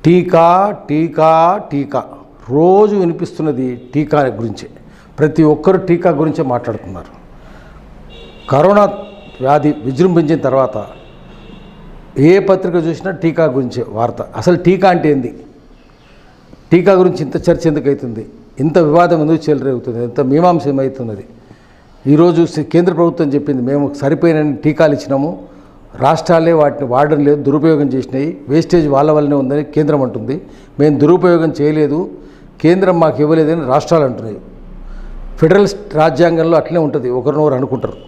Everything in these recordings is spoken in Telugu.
టీకా టీకా టీకా రోజు వినిపిస్తున్నది టీకా గురించే. ప్రతి ఒక్కరు టీకా గురించే మాట్లాడుతున్నారు. కరోనా వ్యాధి విజృంభించిన తర్వాత ఏ పత్రిక చూసినా టీకా గురించే వార్త. అసలు టీకా అంటే ఏంది? టీకా గురించి ఇంత చర్చ ఎందుకు అవుతుంది? ఇంత వివాదం ఎందుకు చెలరేగుతుంది? ఇంత మీమాంస ఏమవుతున్నది? ఈరోజు కేంద్ర ప్రభుత్వం చెప్పింది, మేము సరిపోయిన టీకాలు ఇచ్చినాము, రాష్ట్రాలే వాటిని వాడడం లేదు, దురుపయోగం చేసినాయి, వేస్టేజ్ వాళ్ళ వల్లనే ఉందని కేంద్రం అంటుంది. మేము దురుపయోగం చేయలేదు, కేంద్రం మాకు ఇవ్వలేదని రాష్ట్రాలు అంటున్నాయి. ఫెడరల్ రాజ్యాంగంలో అట్లనే ఉంటుంది, ఒకరినొకరు అనుకుంటారు.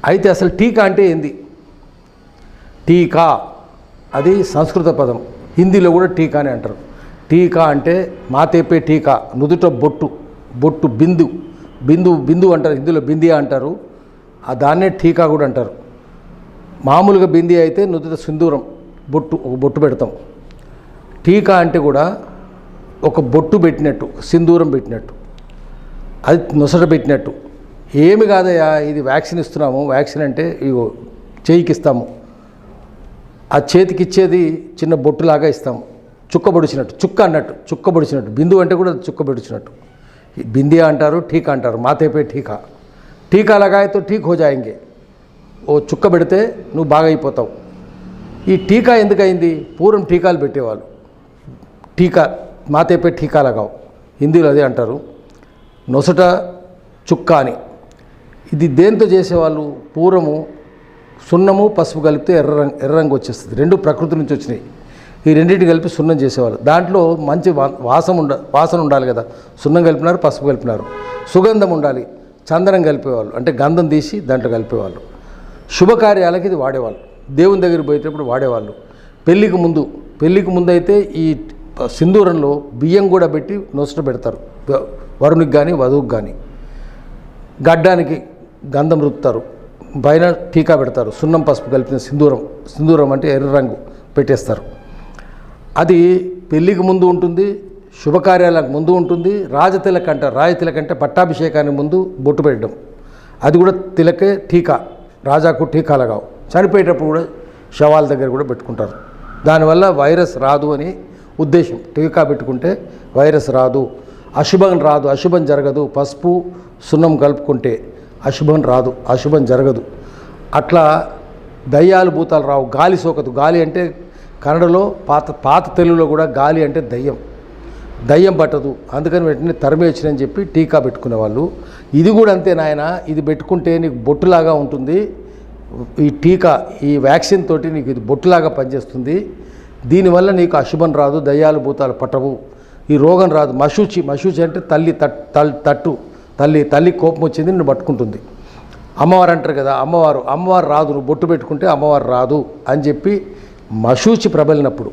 అయితే అసలు టీకా అంటే ఏంది? టీకా అది సంస్కృత పదం, హిందీలో కూడా టీకా అని అంటారు. టీకా అంటే మాతేపే టీకా, నుదుట బొట్టు, బొట్టు బిందు, బిందు బిందు అంటారు, హిందీలో బిందియా అంటారు, దాన్నే టీకా కూడా అంటారు. మామూలుగా బింది అయితే నుదుట సింధూరం, బొట్టు, ఒక బొట్టు పెడతాం. టీకా అంటే కూడా ఒక బొట్టు పెట్టినట్టు, సింధూరం పెట్టినట్టు, అది నొసట పెట్టినట్టు. ఏమి కాదయ్యా, ఇది వ్యాక్సిన్ ఇస్తున్నాము, వ్యాక్సిన్ అంటే ఇగో చేయికి ఇస్తాము, ఆ చేతికి ఇచ్చేది చిన్న బొట్టులాగా ఇస్తాము, చుక్క పొడిచినట్టు, చుక్క అన్నట్టు, చుక్క పొడిచినట్టు. బిందు అంటే కూడా చుక్క పొడిచినట్టు. బిందియా అంటారు, టీకా అంటారు. మాతేపే టీకా, టీకా లగాయతో ఠీక్ హో జాయింగే. ఓ చుక్క పెడితే నువ్వు బాగా అయిపోతావు. ఈ టీకా ఎందుకయింది? పూర్వం టీకాలు పెట్టేవాళ్ళు. టీకా మాతేపే టీకా లగావు, హిందీలో అదే అంటారు. నొసట చుక్క అని. ఇది దేంతో చేసేవాళ్ళు? పూర్వము సున్నము పసుపు కలిపితే ఎర్ర రంగు వచ్చేస్తుంది. రెండు ప్రకృతి నుంచి వచ్చినాయి. ఈ రెండింటిని కలిపి సున్నం చేసేవాళ్ళు. దాంట్లో మంచి వాసన ఉండాలి కదా, సున్నం కలిపినారు, పసుపు కలిపినారు. సుగంధం ఉండాలి, చందనం కలిపేవాళ్ళు, అంటే గంధం తీసి దాంట్లో కలిపేవాళ్ళు. శుభకార్యాలకి ఇది వాడేవాళ్ళు, దేవుని దగ్గరికి పోయేటప్పుడు వాడేవాళ్ళు. పెళ్ళికి ముందు అయితే ఈ సింధూరంలో బియ్యం కూడా పెట్టి నొసట పెడతారు, వరునికి కానీ వధువుకి కానీ. గడ్డానికి గంధం రుద్దుతారు, పైన టీకా పెడతారు, సున్నం పసుపు కలిపిన సింధూరం అంటే ఎర్ర రంగు పెట్టేస్తారు. అది పెళ్ళికి ముందు ఉంటుంది, శుభకార్యాలకు ముందు ఉంటుంది. రాజతిలక్ అంటారు, రాజతిలక్ అంటే పట్టాభిషేకానికి ముందు బొట్టు పెట్టడం, అది కూడా తిలకే టీకా. రాజాకు టీకా లగావు. చనిపోయేటప్పుడు కూడా శవాల దగ్గర కూడా పెట్టుకుంటారు. దానివల్ల వైరస్ రాదు అని ఉద్దేశం. టీకా పెట్టుకుంటే వైరస్ రాదు, అశుభం రాదు, అశుభం జరగదు. పసుపు సున్నం కలుపుకుంటే అశుభం రాదు, అశుభం జరగదు. అట్లా దయ్యాలు భూతాలు రావు, గాలి సోకదు. గాలి అంటే కన్నడలో పాత తెలుగులో కూడా గాలి అంటే దయ్యం పట్టదు. అందుకని వెంటనే తరిమేయచ్చునని చెప్పి టీకా పెట్టుకునేవాళ్ళు. ఇది కూడా అంతే నాయన, ఇది పెట్టుకుంటే నీకు బొట్టులాగా ఉంటుంది. ఈ టీకా, ఈ వ్యాక్సిన్ తోటి నీకు ఇది బొట్టులాగా పనిచేస్తుంది. దీనివల్ల నీకు అశుభం రాదు, దయ్యాలు భూతాలు పట్టవు, ఈ రోగం రాదు. మశూచి అంటే తల్లి కోపం వచ్చింది నిన్ను పట్టుకుంటుంది. అమ్మవారు అంటారు కదా, అమ్మవారు రాదు, నువ్వు బొట్టు పెట్టుకుంటే అమ్మవారు రాదు అని చెప్పి మశూచి ప్రబలినప్పుడు,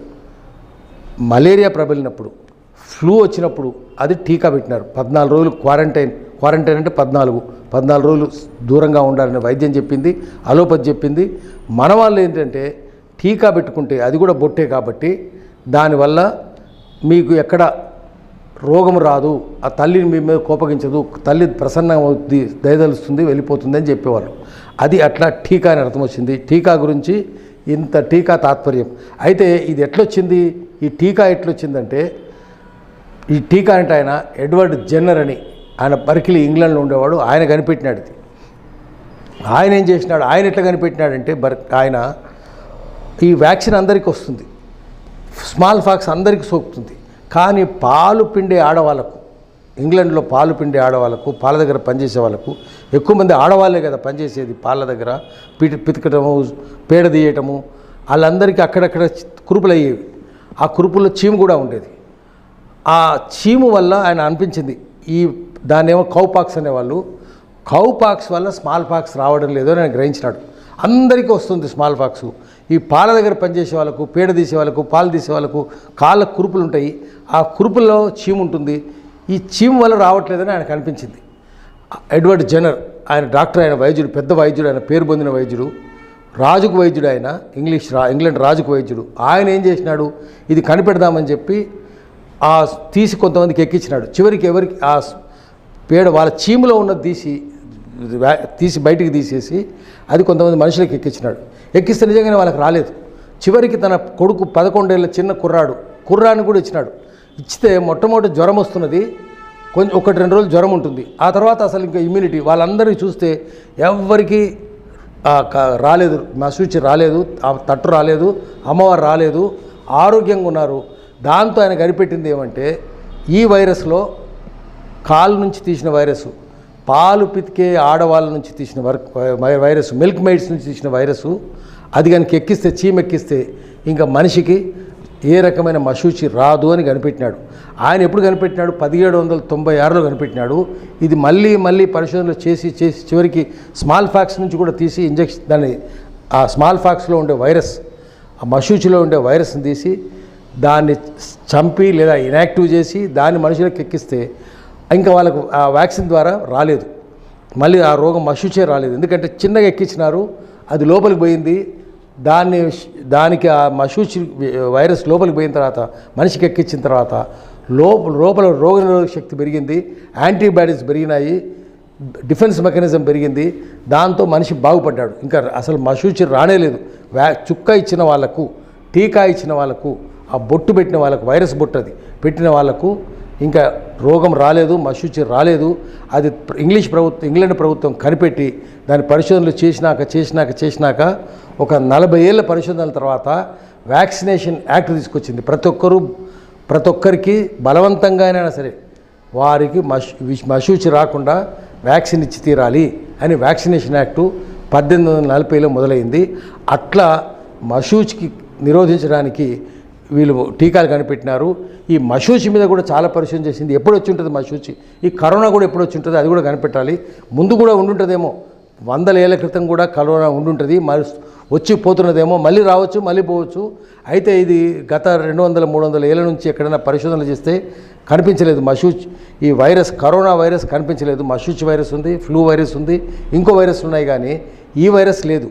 మలేరియా ప్రబలినప్పుడు, ఫ్లూ వచ్చినప్పుడు అది టీకా పెట్టినారు. 14 రోజులు క్వారంటైన్ అంటే 14 రోజులు దూరంగా ఉండాలని వైద్యం చెప్పింది, అలోపతి చెప్పింది. మన వాళ్ళు ఏంటంటే టీకా పెట్టుకుంటే అది కూడా బొట్టే కాబట్టి దానివల్ల మీకు ఎక్కడ రోగం రాదు, ఆ తల్లిని మీ మీద కోపగించదు, తల్లి ప్రసన్నం అవుతుంది, దయదలుస్తుంది, వెళ్ళిపోతుంది అని చెప్పేవాళ్ళు. అది అట్లా టీకా అని అర్థం వచ్చింది. టీకా గురించి ఇంత టీకా తాత్పర్యం. అయితే ఇది ఎట్లొచ్చింది? ఈ టీకా ఎట్లొచ్చిందంటే, ఈ టీకా అంటే ఆయన ఎడ్వర్డ్ జెన్నర్ అని, ఆయన బర్కిలీ ఇంగ్లాండ్లో ఉండేవాడు, ఆయన కనిపెట్టినాడు ఇది. ఆయన ఏం చేసినాడు? ఆయన ఎట్లా కనిపెట్టినాడంటే, ఆయన ఈ వ్యాక్సిన్ అందరికీ వస్తుంది, స్మాల్ పాక్స్ అందరికీ సోకుతుంది. కానీ పాలు పిండే ఆడవాళ్ళకు, ఇంగ్లాండ్లో పాలు పిండే ఆడవాళ్ళకు, పాల దగ్గర పనిచేసే వాళ్ళకు, ఎక్కువ మంది ఆడవాళ్ళే కదా పనిచేసేది, పాల దగ్గర పితకటము, పేడ తీయటము, వాళ్ళందరికీ అక్కడక్కడ కురుపులు అయ్యేవి. ఆ కురుపుల్లో చీము కూడా ఉండేది. ఆ చీము వల్ల ఆయన అనిపించింది, దాన్ని ఏమో కౌపాక్స్ అనేవాళ్ళు, కౌపాక్స్ వల్ల స్మాల్ పాక్స్ రావడం లేదో ఆయన గ్రహించినాడు. అందరికీ వస్తుంది స్మాల్ పాక్స్. ఈ పాల దగ్గర పనిచేసే వాళ్ళకు, పేడ తీసే వాళ్ళకు, పాలు తీసే వాళ్ళకు కాళ్ళకు కురుపులు ఉంటాయి, ఆ కురుపుల్లో చీము ఉంటుంది. ఈ చీము వల్ల రావట్లేదని ఆయనకు అనిపించింది. ఎడ్వర్డ్ జెన్నర్, ఆయన డాక్టర్, ఆయన వైద్యుడు, పెద్ద వైద్యుడు, ఆయన పేరు పొందిన వైద్యుడు, రాజుకు వైద్యుడు, ఆయన ఇంగ్లాండ్ రాజుకు వైద్యుడు. ఆయన ఏం చేసినాడు? ఇది కనిపెడదామని చెప్పి తీసి కొంతమందికి ఎక్కించినాడు. చివరికి ఎవరికి ఆ పేడ వాళ్ళ చీములో ఉన్నది తీసి బయటికి తీసేసి అది కొంతమంది మనుషులకు ఎక్కించినాడు. ఎక్కిస్తే నిజంగానే వాళ్ళకి రాలేదు. చివరికి తన కొడుకు 11 ఏళ్ళ చిన్న కుర్రాడు కుర్రాన్ని కూడా ఇచ్చినాడు. ఇచ్చితే మొట్టమొదటి జ్వరం వస్తున్నది, కొంచెం 1-2 రోజులు జ్వరం ఉంటుంది. ఆ తర్వాత అసలు ఇంకా ఇమ్యూనిటీ వాళ్ళందరినీ చూస్తే ఎవ్వరికి రాలేదు, మశూచి రాలేదు, తట్టు రాలేదు, అమ్మవారు రాలేదు, ఆరోగ్యంగా ఉన్నారు. దాంతో ఆయన కనిపెట్టింది ఏమంటే ఈ వైరస్లో కాలు నుంచి తీసిన వైరస్, పాలు పితికే ఆడవాళ్ళ నుంచి తీసిన వైరస్, మిల్క్ మెయిడ్స్ నుంచి తీసిన వైరస్, అది కనుక ఎక్కిస్తే, చీమెక్కిస్తే ఇంకా మనిషికి ఏ రకమైన మశూచి రాదు అని కనిపెట్టినాడు. ఆయన ఎప్పుడు కనిపెట్టినాడు? 1796లో కనిపెట్టినాడు. ఇది మళ్ళీ పరిశోధనలు చేసి చివరికి స్మాల్ ఫాక్స్ నుంచి కూడా తీసి ఇంజెక్షన్, దాన్ని ఆ స్మాల్ ఫాక్స్లో ఉండే వైరస్, ఆ మశూచిలో ఉండే వైరస్ని తీసి దాన్ని చంపి లేదా ఇనాక్టివ్ చేసి దాన్ని మనుషులకు ఎక్కిస్తే ఇంకా వాళ్ళకు ఆ వ్యాక్సిన్ ద్వారా రాలేదు, మళ్ళీ ఆ రోగం మశూచే రాలేదు. ఎందుకంటే చిన్నగా ఎక్కించినారు, అది లోపలికి పోయింది. దానికి ఆ మశూచి వైరస్ లోపలికి పోయిన తర్వాత, మనిషికి ఎక్కించిన తర్వాత లోపల రోగనిరోధక శక్తి పెరిగింది, యాంటీబాడీస్ పెరిగినాయి, డిఫెన్స్ మెకానిజం పెరిగింది. దాంతో మనిషి బాగుపడ్డాడు. ఇంకా అసలు మశూచి రానేలేదు. చుక్క ఇచ్చిన వాళ్ళకు, టీకా ఇచ్చిన వాళ్ళకు, ఆ బొట్టు పెట్టిన వాళ్ళకు, వైరస్ బొట్టు అది పెట్టిన వాళ్ళకు ఇంకా రోగం రాలేదు, మశూచి రాలేదు. అది ఇంగ్లాండ్ ప్రభుత్వం కనిపెట్టి దాని పరిశోధనలు చేసినాక ఒక 40 ఏళ్ళ పరిశోధనల తర్వాత వ్యాక్సినేషన్ యాక్ట్ తీసుకొచ్చింది. ప్రతి ఒక్కరికి బలవంతంగానైనా సరే వారికి మశూచి రాకుండా వ్యాక్సిన్ ఇచ్చి తీరాలి అని వ్యాక్సినేషన్ యాక్టు 1840లో మొదలైంది. అట్లా మశూచికి నిరోధించడానికి వీళ్ళు టీకాలు కనిపెట్టినారు. ఈ మశూచి మీద కూడా చాలా పరిశోధన చేసింది. ఎప్పుడు వచ్చి ఉంటుంది మశూచి? ఈ కరోనా కూడా ఎప్పుడు వచ్చి ఉంటుంది? అది కూడా కనిపెట్టాలి. ముందు కూడా ఉండుంటుందేమో, 100 ఏళ్ల క్రితం కూడా కరోనా ఉండుంటుంది, మరి వచ్చి పోతున్నదేమో, మళ్ళీ రావచ్చు, మళ్ళీ పోవచ్చు. అయితే ఇది గత 200-300 ఏళ్ళ నుంచి ఎక్కడైనా పరిశోధనలు చేస్తే కనిపించలేదు మశూచి. ఈ వైరస్, కరోనా వైరస్ కనిపించలేదు. మశూచి వైరస్ ఉంది, ఫ్లూ వైరస్ ఉంది, ఇంకో వైరస్ ఉన్నాయి, కానీ ఈ వైరస్ లేదు.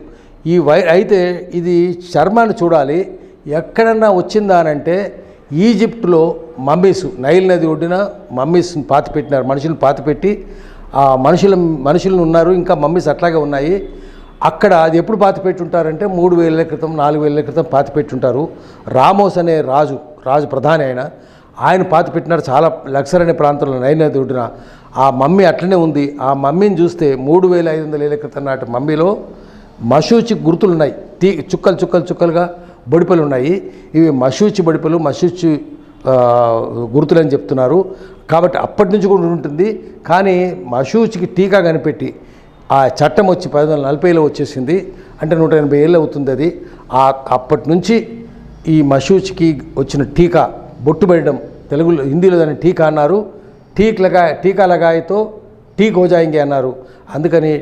అయితే ఇది చర్మాన్ని చూడాలి. ఎక్కడన్నా వచ్చిందా అనంటే ఈజిప్ట్లో మమ్మీస్, నైల్ నది ఒడ్డున మమ్మీస్ని పాతిపెట్టినారు. మనుషులను పాతిపెట్టి ఆ మనుషులు ఉన్నారు, ఇంకా మమ్మీస్ అట్లాగే ఉన్నాయి. అక్కడ అది ఎప్పుడు పాతిపెట్టి ఉంటారంటే 3000 ఏళ్ల క్రితం, 4000 ఏళ్ల క్రితం పాతిపెట్టుంటారు. రామోస్ అనే రాజు ప్రధాని ఆయన పాతిపెట్టినారు చాలా లక్సర్ అనే ప్రాంతంలో, నైల్ నది ఒడ్డున. ఆ మమ్మీ అట్లనే ఉంది. ఆ మమ్మీని చూస్తే 3500 ఏళ్ల క్రితం నాటి మమ్మీలో మశూచి గుర్తులు ఉన్నాయి. చుక్కలుగా బొడిపలు ఉన్నాయి. ఇవి మశూచి బొడిపలు, మశూచి గుర్తులు అని చెప్తున్నారు. కాబట్టి అప్పటి నుంచి కూడా ఉంటుంది. కానీ మశూచికి టీకా కనిపెట్టి ఆ చట్టం వచ్చి 1840లో వచ్చేసింది. అంటే 180 ఏళ్ళు అవుతుంది అది. అప్పటి నుంచి ఈ మశూచికి వచ్చిన టీకా, బొట్టు పెట్టడం, తెలుగులో హిందీలో దాన్ని టీకా అన్నారు. టీకా లగాయితో టీక్ హో జాయింగే అన్నారు. అందుకని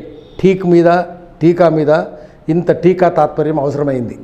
టీకా మీద ఇంత టీకా తాత్పర్యం అవసరమైంది.